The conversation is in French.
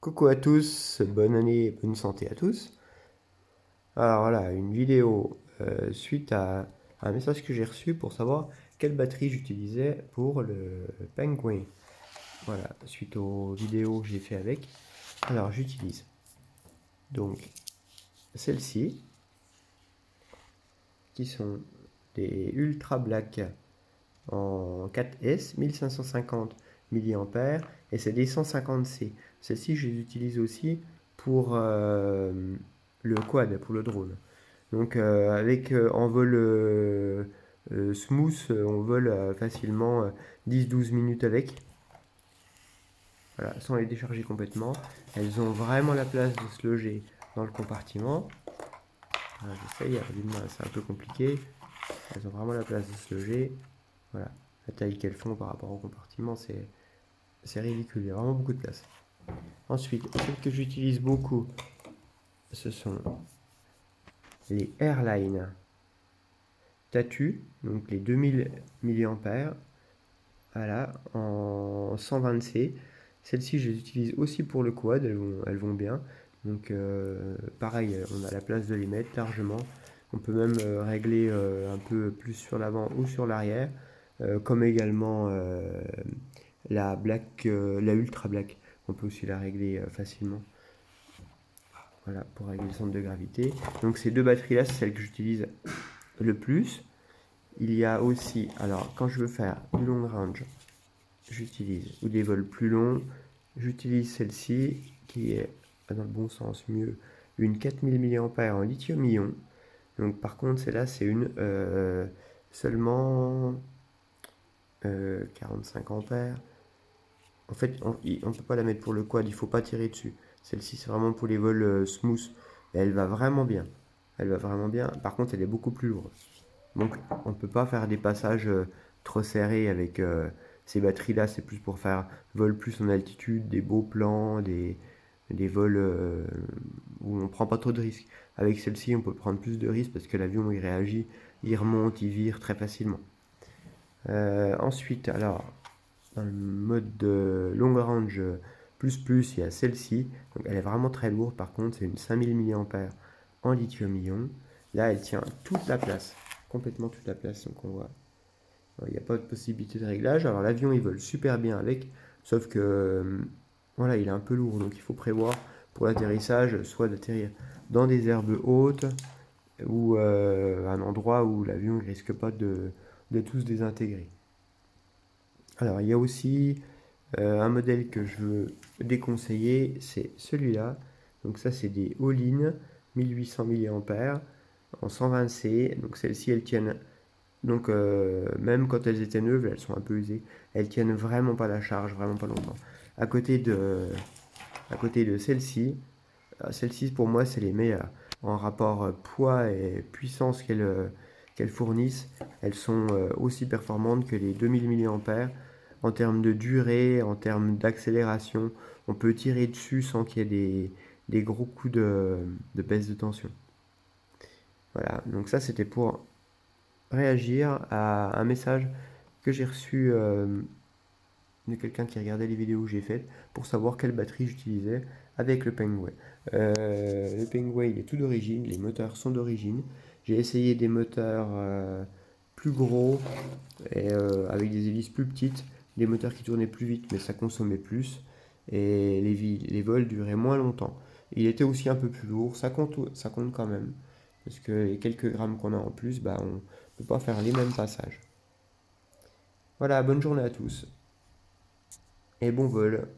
Coucou à tous, bonne année, bonne santé à tous. Alors voilà, une vidéo suite à un message que j'ai reçu pour savoir quelle batterie j'utilisais pour le Penguin. Voilà, suite aux vidéos que j'ai fait avec. Alors j'utilise donc celles-ci qui sont des Ultra Black en 4S, 1550 mAh et c'est des 150C. Celles-ci, je les utilise aussi pour le quad, pour le drone. Donc avec en vol smooth, on vole facilement 10-12 minutes avec. Voilà, sans les décharger complètement. Elles ont vraiment la place de se loger dans le compartiment. Voilà, j'essaye, c'est un peu compliqué. Elles ont vraiment la place de se loger. Voilà, la taille qu'elles font par rapport au compartiment, c'est ridicule, il y a vraiment beaucoup de place. Ensuite, celles que j'utilise beaucoup, ce sont les Airline Tatu, donc les 2000 mAh, voilà, en 120C. Celles-ci, je les utilise aussi pour le quad, elles vont bien. Donc pareil, on a la place de les mettre largement. On peut même régler un peu plus sur l'avant ou sur l'arrière, comme également la Ultra Black. On peut aussi la régler facilement. Voilà, pour régler le centre de gravité. Donc ces deux batteries-là, c'est celles que j'utilise le plus. Il y a aussi, alors quand je veux faire du long range, j'utilise, ou des vols plus longs, j'utilise celle-ci, qui est dans le bon sens mieux, une 4000 mAh en lithium-ion. Donc par contre, celle-là, c'est une seulement 45 ampères. En fait, on ne peut pas la mettre pour le quad, il ne faut pas tirer dessus. Celle-ci, c'est vraiment pour les vols smooth. Et elle va vraiment bien. Elle va vraiment bien. Par contre, elle est beaucoup plus lourde. Donc, on ne peut pas faire des passages trop serrés avec ces batteries-là. C'est plus pour faire vol plus en altitude, des beaux plans, des vols où on ne prend pas trop de risques. Avec celle-ci, on peut prendre plus de risques parce que l'avion, il réagit, il remonte, il vire très facilement. Ensuite, alors, dans le mode de long range plus, il y a celle-ci. Donc elle est vraiment très lourde. Par contre, c'est une 5000 mAh en lithium-ion. Là, elle tient toute la place, complètement toute la place. Donc on voit, il n'y a pas de possibilité de réglage. Alors l'avion, il vole super bien avec, sauf que voilà, il est un peu lourd. Donc il faut prévoir pour l'atterrissage, soit d'atterrir dans des herbes hautes ou un endroit où l'avion ne risque pas de tout se désintégrer. Alors il y a aussi un modèle que je veux déconseiller, c'est celui-là. Donc ça, c'est des all-in 1800 mAh en 120C. Donc celles-ci, elles tiennent, donc même quand elles étaient neuves, elles sont un peu usées. Elles tiennent vraiment pas la charge, vraiment pas longtemps. À côté de celles-ci pour moi, c'est les meilleures. En rapport poids et puissance qu'elles fournissent, elles sont aussi performantes que les 2000 mAh. En termes de durée, en termes d'accélération, on peut tirer dessus sans qu'il y ait des gros coups de baisse de tension. Voilà, donc ça c'était pour réagir à un message que j'ai reçu de quelqu'un qui regardait les vidéos que j'ai faites pour savoir quelle batterie j'utilisais avec le Penguin. Le Penguin, il est tout d'origine, les moteurs sont d'origine. J'ai essayé des moteurs plus gros et avec des hélices plus petites, des moteurs qui tournaient plus vite mais ça consommait plus et les vols duraient moins longtemps. Il était aussi un peu plus lourd, ça compte quand même parce que les quelques grammes qu'on a en plus, bah, on ne peut pas faire les mêmes passages. Voilà, bonne journée à tous et bon vol.